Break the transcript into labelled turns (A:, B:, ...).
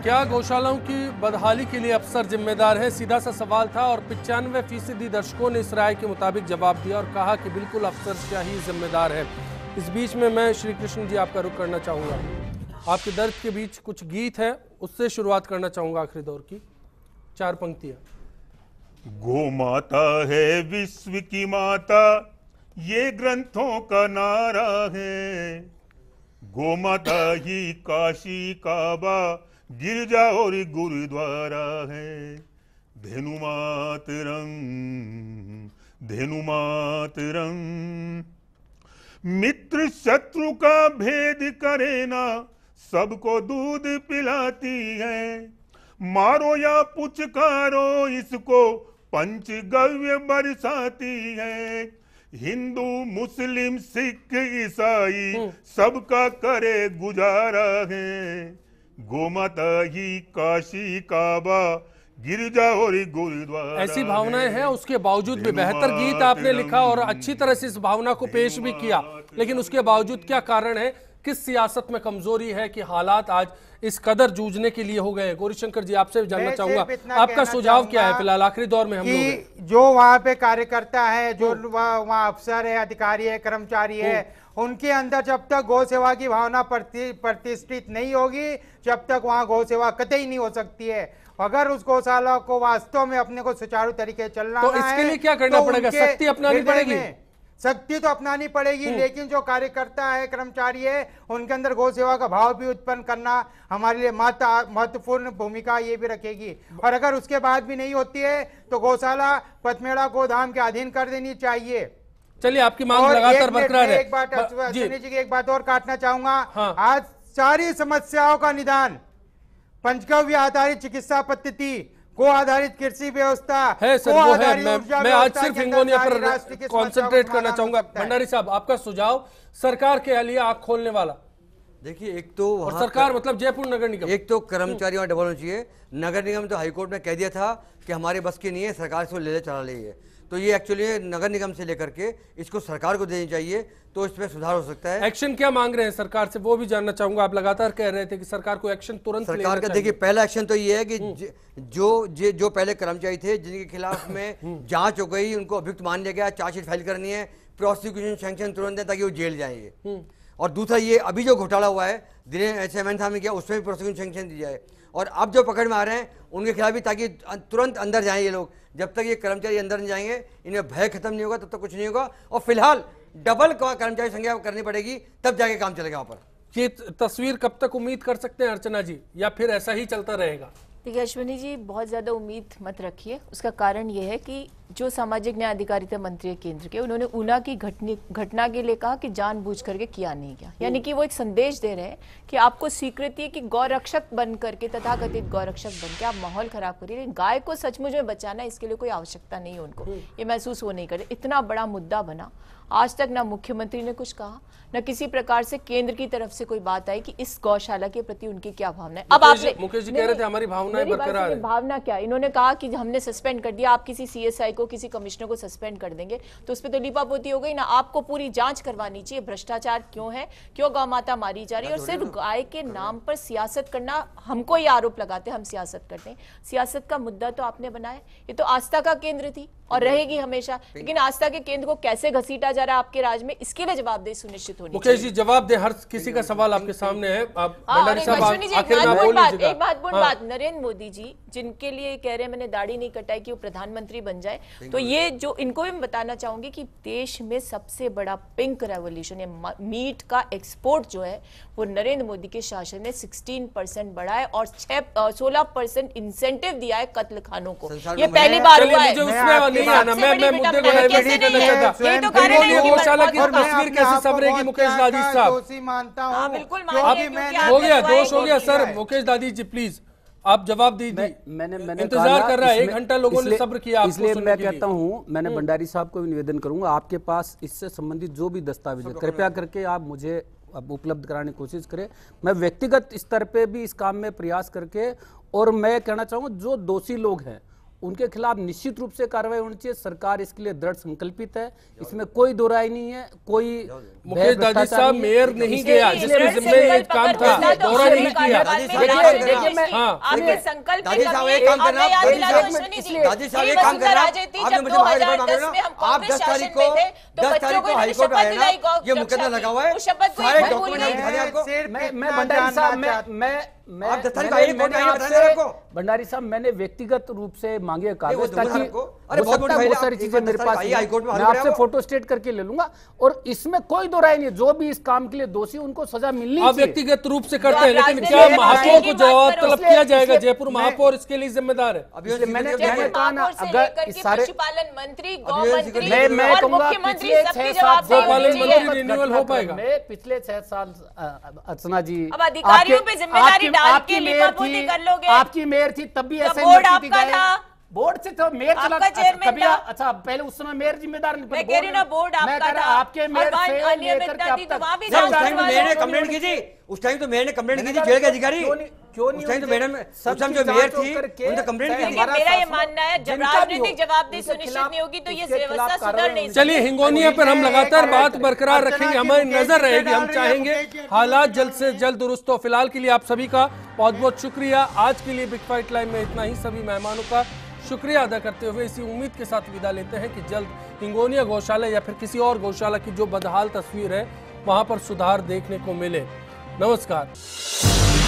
A: क्या गौशालाओं की बदहाली के लिए अफसर जिम्मेदार है? सीधा सा सवाल था और 95% दर्शकों ने इस राय के मुताबिक जवाब दिया और कहा कि बिल्कुल अफसरशाही जिम्मेदार है। इस बीच में मैं श्री कृष्ण जी आपका रुख करना चाहूँगा। आपके दर्द के बीच कुछ गीत है, उससे शुरुआत करना चाहूँगा। आखिरी दौर की 4 पंक्तियाँ।
B: गो माता है विश्व की माता, ये ग्रंथों का नारा है। गो माता ही काशी काबा, गिरजा और गुरुद्वारा है। धेनु मातरम, धेनु मातरम। मित्र शत्रु का भेद करे ना, सबको दूध पिलाती है। मारो या पुचकारो इसको, पंचगव्य बरसाती है। हिंदू मुस्लिम सिख ईसाई सबका करे गुजारा है। गोमाता ही काशी काबा, गिरजा और गुरुद्वारा।
A: ऐसी भावनाएं हैं, उसके बावजूद भी बेहतर गीत आपने लिखा और अच्छी तरह से इस भावना को पेश भी किया, लेकिन उसके बावजूद क्या कारण है? किस सियासत में कमजोरी है कि हालात आज इस कदर जूझने के लिए हो गए? गौरीशंकर जी आपसे जानना चाहूंगा, आपका सुझाव क्या है? फिलहाल आखिरी दौर में हम लोग
C: जो वहाँ पे कार्यकर्ता है, जो वहाँ अफसर है, अधिकारी है, कर्मचारी है, उनके अंदर जब तक गौ सेवा की भावना प्रतिष्ठित नहीं होगी, जब तक वहाँ गौ सेवा कतई नहीं हो सकती है। अगर उस गौशाला को वास्तव में अपने को सुचारू तरीके चलना
A: तो इसके लिए क्या करना पड़ेगा? सख्ती अपनानी पड़ेगी।
C: सख्ती तो अपनानी पड़ेगी, लेकिन जो कार्यकर्ता है, कर्मचारी है, उनके अंदर गौ सेवा का भाव भी उत्पन्न करना हमारे लिए महत्वपूर्ण भूमिका ये भी रखेगी। और अगर उसके बाद भी नहीं होती है तो गौशाला पथमेड़ा गोधाम के अधीन कर देनी चाहिए।
A: चलिए, आपकी मांग लगातार बरकरार है।
C: एक बात सुनील जी की एक बात और काटना चाहूंगा।
A: हाँ।
C: आज सारी समस्याओं का निदान पंचगव्य आधारित चिकित्सा पद्धति, को आधारित कृषि व्यवस्था
A: है सर, वो है। मैं आज सिर्फ हिंगोनिया पर कॉन्सेंट्रेट करना चाहूंगा। भंडारी साहब, आपका सुझाव सरकार के लिए आंख खोलने वाला।
D: देखिए, एक तो
A: और सरकार मतलब जयपुर नगर निगम,
D: एक तो कर्मचारी वहाँ डबल होना चाहिए। नगर निगम तो हाईकोर्ट में कह दिया था कि हमारे बस की नहीं है, सरकार से ले चला ले। तो ये एक्चुअली नगर निगम से लेकर के इसको सरकार को देनी चाहिए, तो इसमें सुधार हो सकता है।
A: एक्शन क्या मांग रहे हैं सरकार से, वो भी जानना चाहूंगा। आप लगातार कह रहे थे कि सरकार को एक्शन तुरंत
D: सरकार का देखिए, पहला एक्शन तो ये है कि जो पहले कर्मचारी थे जिनके खिलाफ में जांच हो गई, उनको अभियुक्त मान लिया गया, चार्जशीट फाइल करनी है, प्रोसिक्यूशन सैंक्शन तुरंत दें ताकि वो जेल जाएंगे। और दूसरा, ये अभी जो घोटाला हुआ है दिनेश चेयरमैन साहब ने किया, उसमें भी प्रोसिक्यूशन सैंक्शन दी जाए। और अब जो पकड़ में आ रहे हैं उनके खिलाफ भी, ताकि तुरंत अंदर जाएं ये लोग। जब तक ये कर्मचारी अंदर नहीं जाएंगे, इन्हें भय खत्म नहीं होगा, तब तक कुछ नहीं होगा। और फिलहाल डबल कर्मचारी संख्या करनी पड़ेगी, तब जाके काम चलेगा वहां पर।
A: ये तस्वीर कब तक उम्मीद कर सकते हैं अर्चना जी, या फिर ऐसा ही चलता रहेगा?
E: देखिए अश्विनी जी, बहुत ज़्यादा उम्मीद मत रखिए। उसका कारण ये है कि जो सामाजिक न्याय अधिकारिता मंत्री केंद्र के, उन्होंने ऊना की घटना के लिए कहा कि जानबूझ करके किया नहीं गया। यानी कि वो एक संदेश दे रहे हैं कि आपको स्वीकृति है कि गौरक्षक बन करके, तथाकथित गौरक्षक बन के आप माहौल खराब करिए। गाय को सचमुच में बचाना, इसके लिए कोई आवश्यकता नहीं है उनको, ये महसूस वो नहीं करे। इतना बड़ा मुद्दा बना, आज तक ना मुख्यमंत्री ने कुछ कहा, न किसी प्रकार से केंद्र की तरफ से कोई बात आई कि इस गौशाला के प्रति उनकी क्या भावना है। अब आपने
A: मुकेश जी कह रहे थे हमारी भावनाएं बरकरार है।
E: भावना क्या? इन्होंने कहा कि हमने सस्पेंड कर दिया। आप किसी सीएसआई को, किसी कमिश्नर को सस्पेंड कर देंगे तो उस पर तो लीपापोती हो गई ना। आपको पूरी जांच करवानी चाहिए, भ्रष्टाचार क्यों है, क्यों गौ माता मारी जा रही है। और सिर्फ गाय के नाम पर सियासत करना, हमको ये आरोप लगाते हैं हम सियासत करते हैं। सियासत का मुद्दा तो आपने बनाया, ये तो आस्था का केंद्र थी और रहेगी हमेशा, लेकिन आस्था के केंद्र को कैसे घसीटा जा रहा है आपके राज में, इसके लिए जवाबदेही सुनिश्चित होनी चाहिए।
A: मुकेश जी जवाब दे, हर किसी का सवाल आपके सामने है। आप भंडारी साहब आखिर में
E: एक महत्वपूर्ण बात, नरेंद्र मोदी जी जिनके लिए कह रहे हैं मैंने दाढ़ी नहीं कटाई कि वो प्रधानमंत्री बन जाए, तो ये जो इनको भी मैं बताना चाहूंगी कि देश में सबसे बड़ा पिंक रेवोल्यूशन है, मीट का एक्सपोर्ट जो है वो नरेंद्र मोदी के शासन में 16% बढ़ा है और 16% इंसेंटिव दिया है कत्ल खानों को। ये पहली बार हुआ है।
A: मैं मुद्दे को डाइवर्ट करना चाहता।
E: यही तो कारण है कि
A: गौशाला की तस्वीर कैसे संवरेगी मुकेश दादी साहब?
C: दोषी मानता हूं,
E: बिल्कुल
A: हो गया, दोष हो गया सर। मुकेश दादी जी प्लीज आप जवाब दीजिए।
F: मैंने
A: इंतजार कर रहा है, 1 घंटा लोगों ने सब्र किया।
F: इसलिए मैं कहता हूं, मैंने भंडारी साहब को भी निवेदन करूंगा, आपके पास इससे संबंधित जो भी दस्तावेज है कृपया करके आप मुझे अब उपलब्ध कराने की कोशिश करें। मैं व्यक्तिगत स्तर पे भी इस काम में प्रयास करके, और मैं कहना चाहूंगा जो दोषी लोग हैं उनके खिलाफ निश्चित रूप से कार्रवाई होनी चाहिए। सरकार इसके लिए दृढ़ संकल्पित है, इसमें कोई दो राय नहीं है। कोई
A: मुकेश दादी साहब मेयर नहीं गया, जिसके जिम्मे ये काम था, दौरा नहीं किया।
D: देखिए मैं आपके संकल्प दादी साहब एक काम करना, दादी साहब एक काम करना, आपने मुझे आप 10 तारीख को हाईकोर्ट में आएगा, ये मुकदमा लगा हुआ है, सारे डॉक्यूमेंट दिखा दें आपको।
F: मैं भंडारी साहब मैं
D: 10 तारीख को हाईकोर्ट में आएगा।
F: भंडारी साहब मैंने व्यक्तिगत रूप से मांगे कागज, ताकि
D: बहुत
F: सारी चीजें मेरे पास, मैं आपसे फोटो स्टेट करके ले लूंगा, और इसमें कोई दो राय नहीं, जो भी इस काम के लिए दोषी उनको सजा मिलनी चाहिए।
A: आप व्यक्तिगत रूप से करते हैं, लेकिन क्या महापौर को जवाब तलब किया जाएगा? जयपुर महापौर इसके लिए जिम्मेदार है।
F: मैंने कहा ना, अगर इस सारे
E: पशुपालन मंत्री, गौ मंत्री
F: मैं
E: और
F: कहूंगा
E: मुख्यमंत्री
F: पिछले
E: सबकी
F: 6 साल
A: गौपालन मंत्री रिन्यूअल हो पाएगा।
F: मैं पिछले 6 साल अर्चना जी,
E: अब अधिकारियों पे जिम्मेदारी डाल के लिपापोती कर लोगे।
F: आपकी मेयर थी तब भी ऐसे
E: बोर्ड आपका था,
F: बोर्ड से तो मेयर चला,
E: आपका चेयरमैन था।
F: अच्छा पहले उस समय मेयर जिम्मेदार नहीं,
E: मैं कह रही ना बोर्ड आपका था,
F: आपके मेयर से
E: अनियमितता थी तो वहां भी
D: उस टाइम तो मेयर ने कंप्लेंट की थी, उस टाइम तो मेयर ने कंप्लेंट की थी, जेल के अधिकारी
F: क्यों नहीं?
D: उस टाइम तो मैडम उस टाइम जो मेयर थी उन्होंने कंप्लेंट की थी।
E: मेरा ये मानना है जब राजनीतिक जवाबदेही सुनिश्चित नहीं होगी तो ये व्यवस्था सुधर नहीं।
A: चलिए, हिंगोनिया पर हम लगातार बात बरकरार रखेंगे, हमारी नजर रहेगी, हम चाहेंगे हालात जल्द से जल्द दुरुस्त हो। फिलहाल के लिए आप सभी का बहुत बहुत शुक्रिया। आज के लिए बिग फाइट लाइव में इतना ही। सभी मेहमानों का शुक्रिया अदा करते हुए इसी उम्मीद के साथ विदा लेते हैं कि जल्द हिंगोनिया गौशाला या फिर किसी और गौशाला की जो बदहाल तस्वीर है वहां पर सुधार देखने को मिले। नमस्कार।